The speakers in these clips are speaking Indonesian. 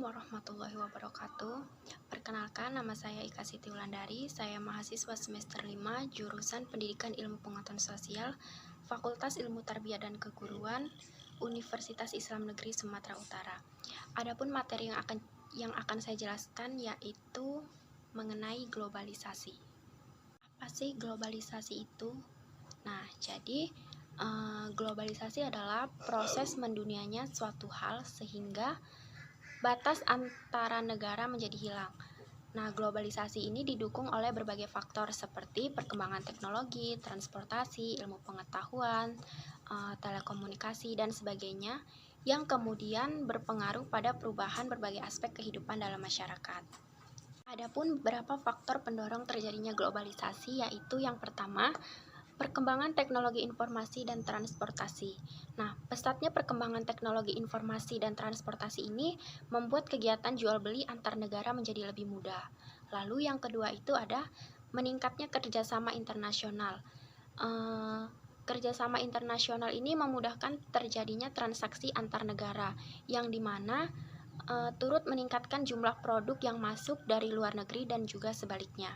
Warahmatullahi Wabarakatuh. Perkenalkan, nama saya Ika Siti Wulandari. Saya mahasiswa semester 5, jurusan Pendidikan Ilmu Pengetahuan Sosial, Fakultas Ilmu Tarbiyah dan Keguruan, Universitas Islam Negeri Sumatera Utara. Adapun materi yang akan saya jelaskan yaitu mengenai globalisasi. Apa sih globalisasi itu? Nah, jadi globalisasi adalah proses mendunianya suatu hal sehingga batas antara negara menjadi hilang. Nah, globalisasi ini didukung oleh berbagai faktor seperti perkembangan teknologi, transportasi, ilmu pengetahuan, telekomunikasi, dan sebagainya yang kemudian berpengaruh pada perubahan berbagai aspek kehidupan dalam masyarakat. Adapun beberapa faktor pendorong terjadinya globalisasi yaitu yang pertama, perkembangan teknologi informasi dan transportasi. Nah, pesatnya perkembangan teknologi informasi dan transportasi ini membuat kegiatan jual beli antar negara menjadi lebih mudah. Lalu yang kedua itu ada meningkatnya kerjasama internasional. Kerjasama internasional ini memudahkan terjadinya transaksi antar negara, yang dimana turut meningkatkan jumlah produk yang masuk dari luar negeri dan juga sebaliknya.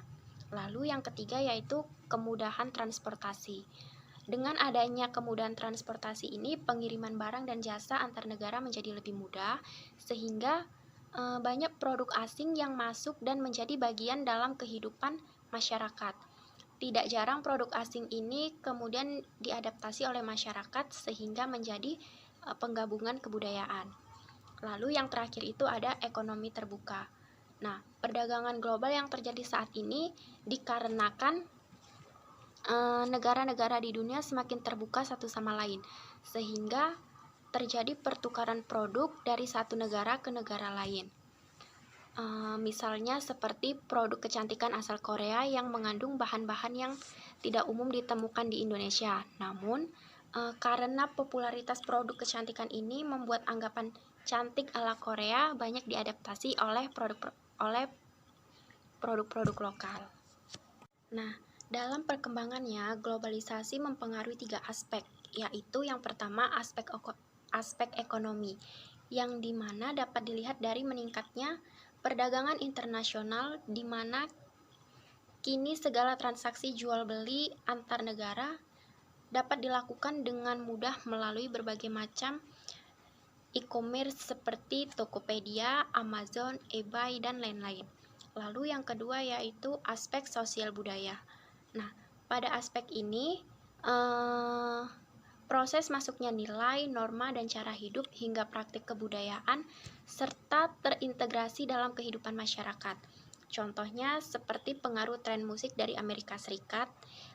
Lalu yang ketiga yaitu kemudahan transportasi. Dengan adanya kemudahan transportasi ini, pengiriman barang dan jasa antar negara menjadi lebih mudah, sehingga banyak produk asing yang masuk dan menjadi bagian dalam kehidupan masyarakat. Tidak jarang produk asing ini kemudian diadaptasi oleh masyarakat sehingga menjadi penggabungan kebudayaan. Lalu yang terakhir itu ada ekonomi terbuka. Nah, perdagangan global yang terjadi saat ini dikarenakan negara-negara di dunia semakin terbuka satu sama lain, sehingga terjadi pertukaran produk dari satu negara ke negara lain. Misalnya seperti produk kecantikan asal Korea yang mengandung bahan-bahan yang tidak umum ditemukan di Indonesia. Namun, karena popularitas produk kecantikan ini membuat anggapan cantik ala Korea banyak diadaptasi oleh produk-produk lokal. Nah, dalam perkembangannya, globalisasi mempengaruhi 3 aspek, yaitu yang pertama aspek ekonomi, yang dimana dapat dilihat dari meningkatnya perdagangan internasional, di mana kini segala transaksi jual beli antar negara dapat dilakukan dengan mudah melalui berbagai macam e-commerce seperti Tokopedia, Amazon, eBay, dan lain-lain. Lalu yang kedua yaitu aspek sosial budaya. Nah, pada aspek ini proses masuknya nilai, norma, dan cara hidup hingga praktik kebudayaan serta terintegrasi dalam kehidupan masyarakat. Contohnya seperti pengaruh tren musik dari Amerika Serikat,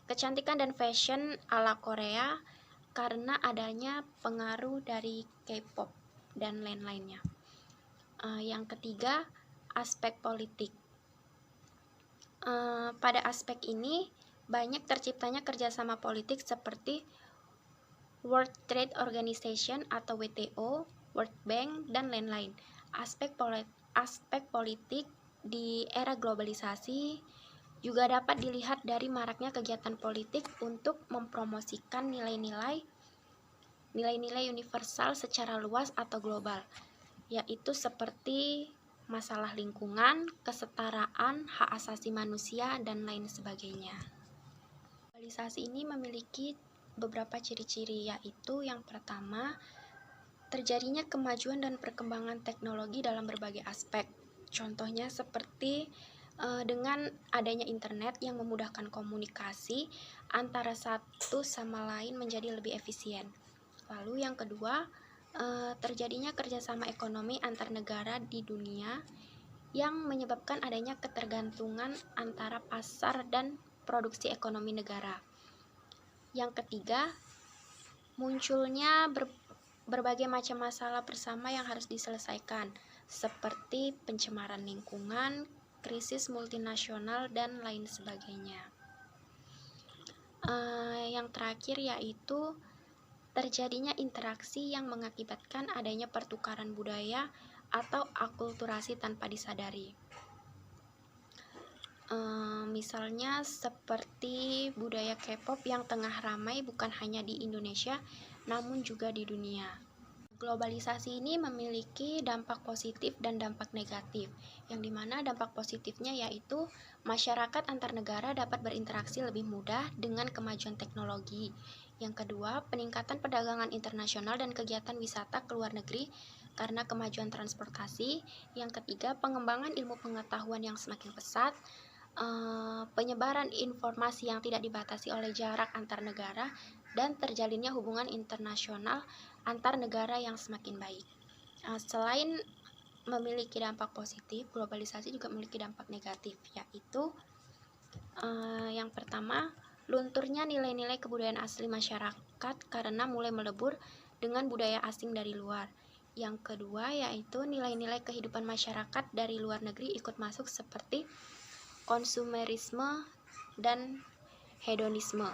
kecantikan dan fashion ala Korea karena adanya pengaruh dari K-pop dan lain-lainnya. Yang ketiga, aspek politik. Pada aspek ini banyak terciptanya kerjasama politik seperti World Trade Organization atau WTO, World Bank, dan lain-lain. Aspek politik di era globalisasi juga dapat dilihat dari maraknya kegiatan politik untuk mempromosikan nilai-nilai universal secara luas atau global, yaitu seperti masalah lingkungan, kesetaraan, hak asasi manusia, dan lain sebagainya. Globalisasi ini memiliki beberapa ciri-ciri, yaitu yang pertama, terjadinya kemajuan dan perkembangan teknologi dalam berbagai aspek. Contohnya seperti dengan adanya internet yang memudahkan komunikasi antara satu sama lain menjadi lebih efisien. Lalu yang kedua, terjadinya kerjasama ekonomi antar negara di dunia yang menyebabkan adanya ketergantungan antara pasar dan produksi ekonomi negara. Yang ketiga, munculnya berbagai macam masalah bersama yang harus diselesaikan, seperti pencemaran lingkungan, krisis multinasional, dan lain sebagainya. Yang terakhir yaitu terjadinya interaksi yang mengakibatkan adanya pertukaran budaya atau akulturasi tanpa disadari. Misalnya seperti budaya K-pop yang tengah ramai bukan hanya di Indonesia, namun juga di dunia. Globalisasi ini memiliki dampak positif dan dampak negatif, yang dimana dampak positifnya yaitu masyarakat antar negara dapat berinteraksi lebih mudah dengan kemajuan teknologi. Yang kedua, peningkatan perdagangan internasional dan kegiatan wisata ke luar negeri karena kemajuan transportasi. Yang ketiga, pengembangan ilmu pengetahuan yang semakin pesat, penyebaran informasi yang tidak dibatasi oleh jarak antar negara, dan terjalinnya hubungan internasional antar negara yang semakin baik. Selain memiliki dampak positif, globalisasi juga memiliki dampak negatif, yaitu yang pertama, lunturnya nilai-nilai kebudayaan asli masyarakat karena mulai melebur dengan budaya asing dari luar. Yang kedua, yaitu nilai-nilai kehidupan masyarakat dari luar negeri ikut masuk seperti konsumerisme dan hedonisme.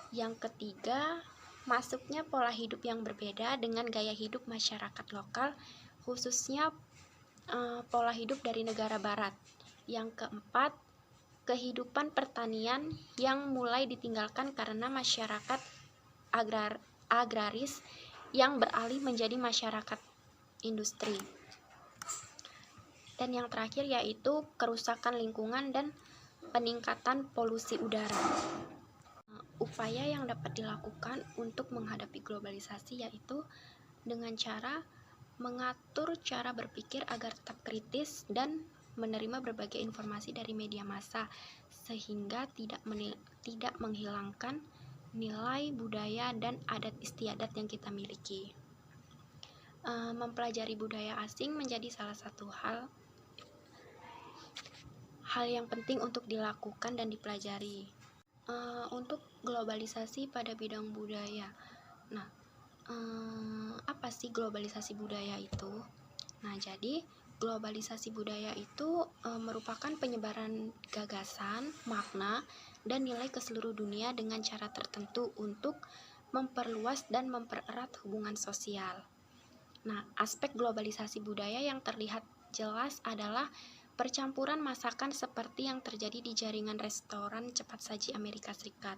Yang ketiga, masuknya pola hidup yang berbeda dengan gaya hidup masyarakat lokal, khususnya pola hidup dari negara barat. Yang keempat, kehidupan pertanian yang mulai ditinggalkan karena masyarakat agraris yang beralih menjadi masyarakat industri. Dan yang terakhir yaitu kerusakan lingkungan dan peningkatan polusi udara. Upaya yang dapat dilakukan untuk menghadapi globalisasi yaitu dengan cara mengatur cara berpikir agar tetap kritis dan menerima berbagai informasi dari media massa sehingga tidak menghilangkan nilai budaya dan adat istiadat yang kita miliki. Mempelajari budaya asing menjadi salah satu hal yang penting untuk dilakukan dan dipelajari. Untuk globalisasi pada bidang budaya. Nah, apa sih globalisasi budaya itu? Nah, jadi globalisasi budaya itu merupakan penyebaran gagasan, makna, dan nilai ke seluruh dunia dengan cara tertentu untuk memperluas dan mempererat hubungan sosial. Nah, aspek globalisasi budaya yang terlihat jelas adalah percampuran masakan seperti yang terjadi di jaringan restoran cepat saji Amerika Serikat.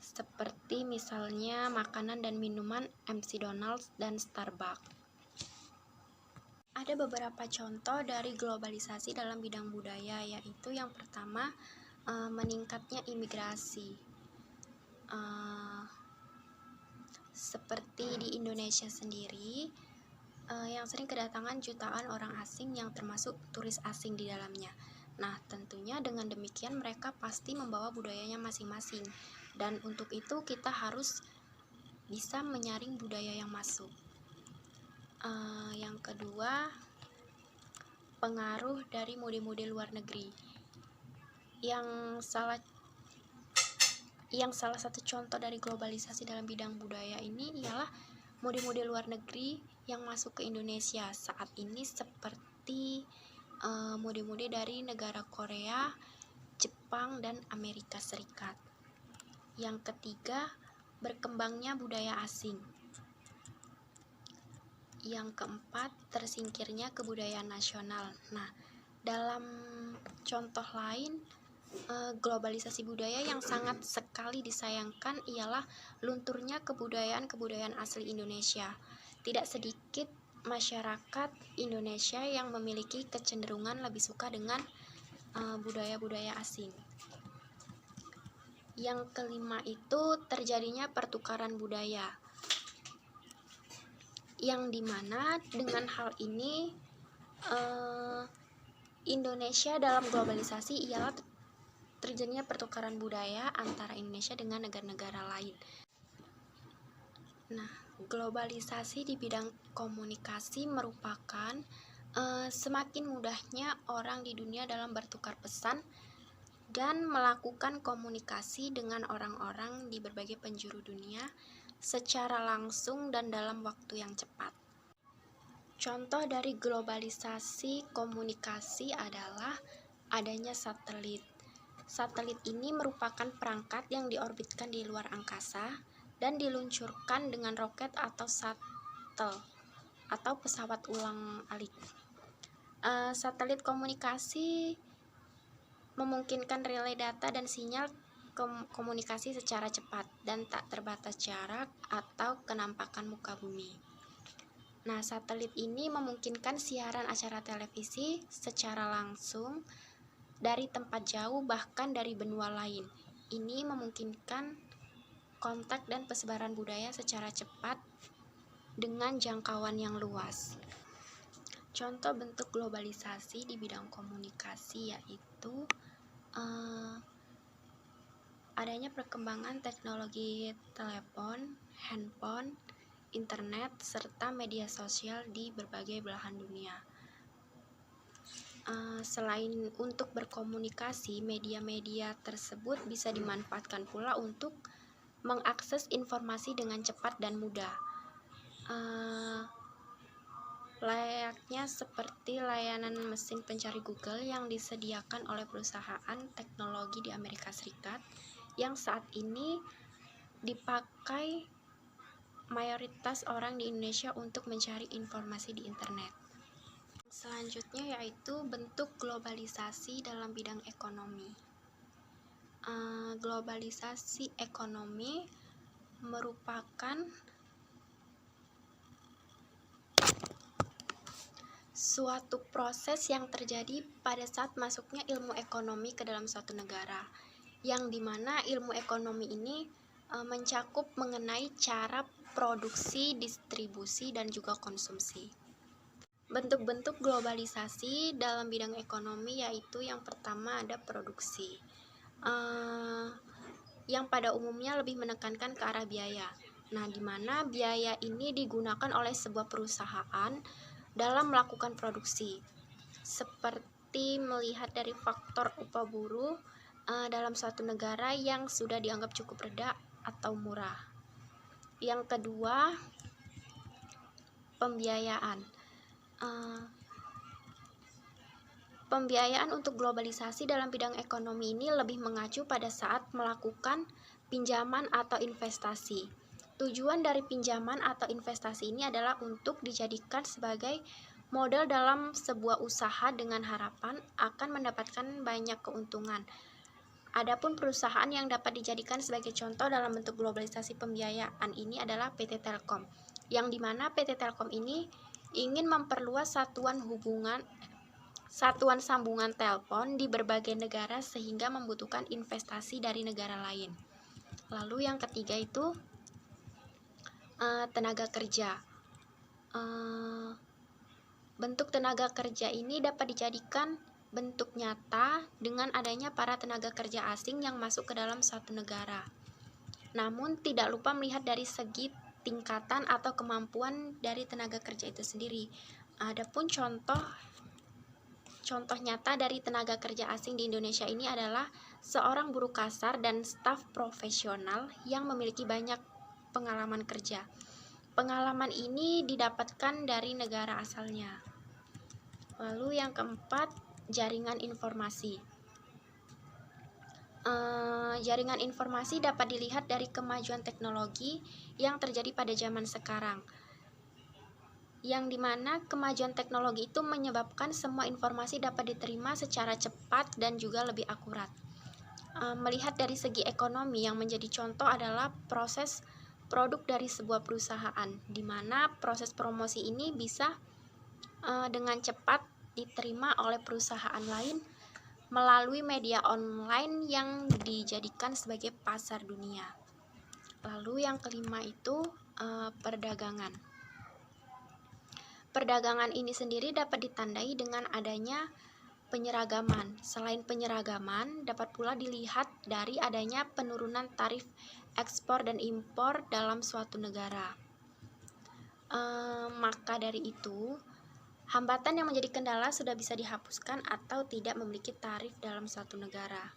Seperti misalnya makanan dan minuman McDonald's dan Starbucks. Ada beberapa contoh dari globalisasi dalam bidang budaya, yaitu yang pertama, meningkatnya imigrasi. Seperti di Indonesia sendiri, yang sering kedatangan jutaan orang asing yang termasuk turis asing di dalamnya. Nah, tentunya dengan demikian mereka pasti membawa budayanya masing-masing. Dan untuk itu kita harus bisa menyaring budaya yang masuk. Yang kedua, pengaruh dari mode-mode luar negeri. Yang salah satu contoh dari globalisasi dalam bidang budaya ini ialah mode-mode luar negeri yang masuk ke Indonesia saat ini seperti mode-mode dari negara Korea, Jepang, dan Amerika Serikat. Yang ketiga, berkembangnya budaya asing. Yang keempat, tersingkirnya kebudayaan nasional. Nah, dalam contoh lain, globalisasi budaya yang sangat sekali disayangkan ialah lunturnya kebudayaan asli Indonesia. Tidak sedikit masyarakat Indonesia yang memiliki kecenderungan lebih suka dengan budaya-budaya asing. Yang kelima itu terjadinya pertukaran budaya, yang dimana dengan hal ini Indonesia dalam globalisasi ialah terjadinya pertukaran budaya antara Indonesia dengan negara-negara lain. Nah, globalisasi di bidang komunikasi merupakan semakin mudahnya orang di dunia dalam bertukar pesan dan melakukan komunikasi dengan orang-orang di berbagai penjuru dunia secara langsung dan dalam waktu yang cepat. Contoh dari globalisasi komunikasi adalah adanya satelit. Satelit ini merupakan perangkat yang diorbitkan di luar angkasa dan diluncurkan dengan roket atau shuttle atau pesawat ulang-alik. Satelit komunikasi memungkinkan relay data dan sinyal komunikasi secara cepat dan tak terbatas jarak atau kenampakan muka bumi. Nah, satelit ini memungkinkan siaran acara televisi secara langsung dari tempat jauh bahkan dari benua lain. Ini memungkinkan kontak dan persebaran budaya secara cepat dengan jangkauan yang luas. Contoh bentuk globalisasi di bidang komunikasi yaitu adanya perkembangan teknologi telepon, handphone, internet, serta media sosial di berbagai belahan dunia. Selain untuk berkomunikasi, media-media tersebut bisa dimanfaatkan pula untuk mengakses informasi dengan cepat dan mudah. Layaknya seperti layanan mesin pencari Google yang disediakan oleh perusahaan teknologi di Amerika Serikat yang saat ini dipakai mayoritas orang di Indonesia untuk mencari informasi di internet. Selanjutnya yaitu bentuk globalisasi dalam bidang ekonomi. Globalisasi ekonomi merupakan suatu proses yang terjadi pada saat masuknya ilmu ekonomi ke dalam suatu negara, yang dimana ilmu ekonomi ini mencakup mengenai cara produksi, distribusi, dan juga konsumsi. Bentuk-bentuk globalisasi dalam bidang ekonomi yaitu yang pertama ada produksi, yang pada umumnya lebih menekankan ke arah biaya. Nah, di mana biaya ini digunakan oleh sebuah perusahaan dalam melakukan produksi, seperti melihat dari faktor upah buruh dalam suatu negara yang sudah dianggap cukup rendah atau murah. Yang kedua, pembiayaan. Pembiayaan untuk globalisasi dalam bidang ekonomi ini lebih mengacu pada saat melakukan pinjaman atau investasi. Tujuan dari pinjaman atau investasi ini adalah untuk dijadikan sebagai modal dalam sebuah usaha dengan harapan akan mendapatkan banyak keuntungan. Adapun perusahaan yang dapat dijadikan sebagai contoh dalam bentuk globalisasi pembiayaan ini adalah PT Telkom, yang dimana PT Telkom ini ingin memperluas satuan sambungan telepon di berbagai negara sehingga membutuhkan investasi dari negara lain. Lalu yang ketiga itu tenaga kerja. Bentuk tenaga kerja ini dapat dijadikan bentuk nyata dengan adanya para tenaga kerja asing yang masuk ke dalam suatu negara. Namun tidak lupa melihat dari segi tingkatan atau kemampuan dari tenaga kerja itu sendiri. Adapun contoh nyata dari tenaga kerja asing di Indonesia ini adalah seorang buruh kasar dan staf profesional yang memiliki banyak pengalaman kerja. Pengalaman ini didapatkan dari negara asalnya. Lalu yang keempat, jaringan informasi. Jaringan informasi dapat dilihat dari kemajuan teknologi yang terjadi pada zaman sekarang, yang dimana kemajuan teknologi itu menyebabkan semua informasi dapat diterima secara cepat dan juga lebih akurat. Melihat dari segi ekonomi, yang menjadi contoh adalah proses produk dari sebuah perusahaan, di mana proses promosi ini bisa dengan cepat diterima oleh perusahaan lain melalui media online yang dijadikan sebagai pasar dunia. Lalu yang kelima itu perdagangan. Perdagangan ini sendiri dapat ditandai dengan adanya penyeragaman. Selain penyeragaman, dapat pula dilihat dari adanya penurunan tarif ekspor dan impor dalam suatu negara. Maka dari itu, hambatan yang menjadi kendala sudah bisa dihapuskan atau tidak memiliki tarif dalam suatu negara,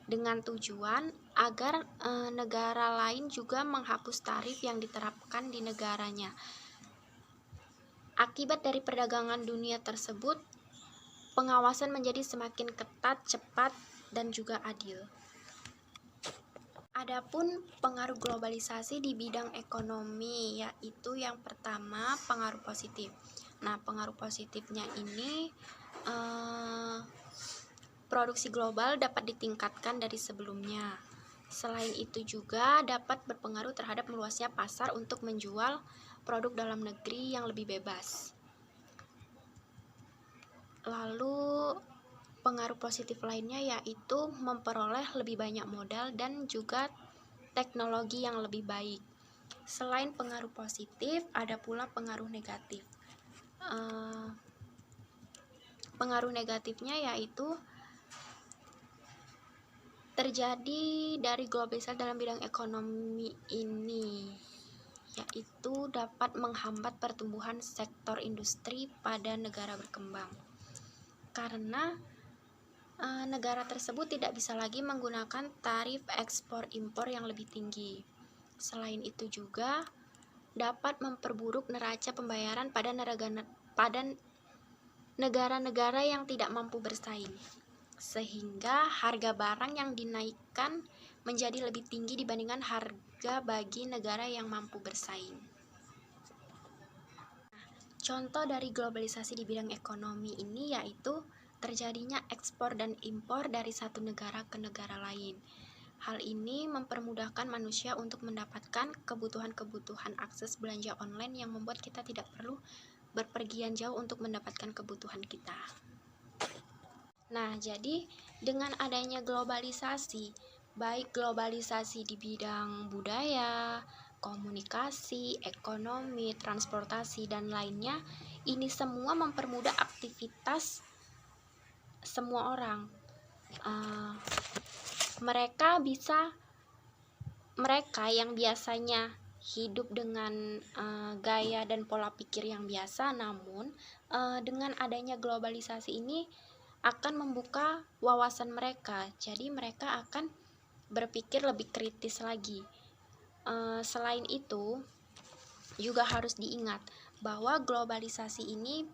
dengan tujuan agar negara lain juga menghapus tarif yang diterapkan di negaranya. Akibat dari perdagangan dunia tersebut, pengawasan menjadi semakin ketat, cepat, dan juga adil. Adapun pengaruh globalisasi di bidang ekonomi, yaitu yang pertama pengaruh positif. Nah, pengaruh positifnya ini produksi global dapat ditingkatkan dari sebelumnya. Selain itu juga dapat berpengaruh terhadap meluasnya pasar untuk menjual produk dalam negeri yang lebih bebas. Lalu pengaruh positif lainnya yaitu memperoleh lebih banyak modal dan juga teknologi yang lebih baik. Selain pengaruh positif, ada pula pengaruh negatif. Pengaruh negatifnya yaitu terjadi dari globalisasi dalam bidang ekonomi ini, yaitu dapat menghambat pertumbuhan sektor industri pada negara berkembang. Karena negara tersebut tidak bisa lagi menggunakan tarif ekspor-impor yang lebih tinggi. Selain itu juga dapat memperburuk neraca pembayaran pada negara-negara yang tidak mampu bersaing, sehingga harga barang yang dinaikkan menjadi lebih tinggi dibandingkan harga bagi negara yang mampu bersaing. Contoh dari globalisasi di bidang ekonomi ini yaitu terjadinya ekspor dan impor dari satu negara ke negara lain. Hal ini mempermudahkan manusia untuk mendapatkan kebutuhan-kebutuhan akses belanja online yang membuat kita tidak perlu berpergian jauh untuk mendapatkan kebutuhan kita. Nah, jadi dengan adanya globalisasi, baik globalisasi di bidang budaya, komunikasi, ekonomi, transportasi, dan lainnya, ini semua mempermudah aktivitas semua orang. Mereka yang biasanya hidup dengan gaya dan pola pikir yang biasa, namun dengan adanya globalisasi ini akan membuka wawasan mereka, jadi mereka akan berpikir lebih kritis lagi. Selain itu, juga harus diingat bahwa globalisasi ini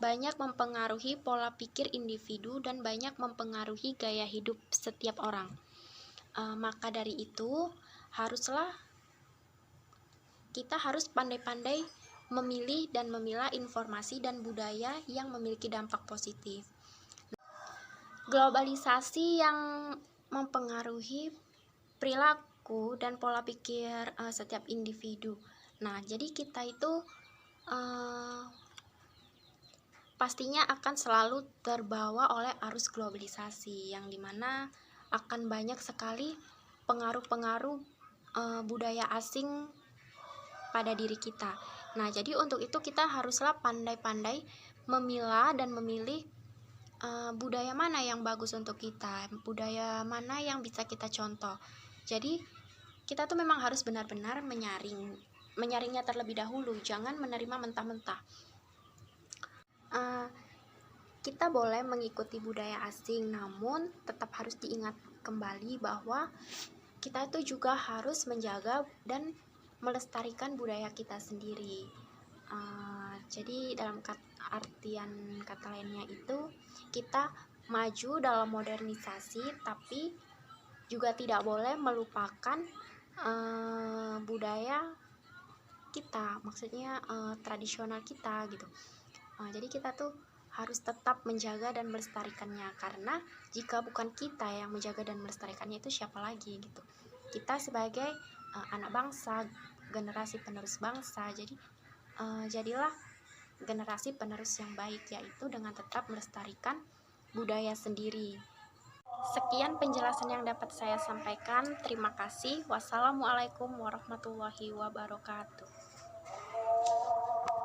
banyak mempengaruhi pola pikir individu dan banyak mempengaruhi gaya hidup setiap orang. Maka dari itu, kita harus pandai-pandai memilih dan memilah informasi dan budaya yang memiliki dampak positif. Globalisasi yang mempengaruhi perilaku dan pola pikir setiap individu. Nah, jadi kita itu pastinya akan selalu terbawa oleh arus globalisasi, yang dimana akan banyak sekali pengaruh-pengaruh budaya asing pada diri kita. Nah, jadi untuk itu kita haruslah pandai-pandai memilah dan memilih budaya mana yang bagus untuk kita, budaya mana yang bisa kita contoh. Jadi kita tuh memang harus benar-benar menyaringnya terlebih dahulu, jangan menerima mentah-mentah. Kita boleh mengikuti budaya asing, namun tetap harus diingat kembali bahwa kita itu juga harus menjaga dan melestarikan budaya kita sendiri. Jadi dalam artian kata lainnya itu, kita maju dalam modernisasi, tapi juga tidak boleh melupakan budaya kita, maksudnya tradisional kita gitu. Jadi kita tuh harus tetap menjaga dan melestarikannya, karena jika bukan kita yang menjaga dan melestarikannya, itu siapa lagi gitu. Kita sebagai anak bangsa, generasi penerus bangsa, jadi jadilah generasi penerus yang baik, yaitu dengan tetap melestarikan budaya sendiri. Sekian penjelasan yang dapat saya sampaikan. Terima kasih. Wassalamualaikum warahmatullahi wabarakatuh.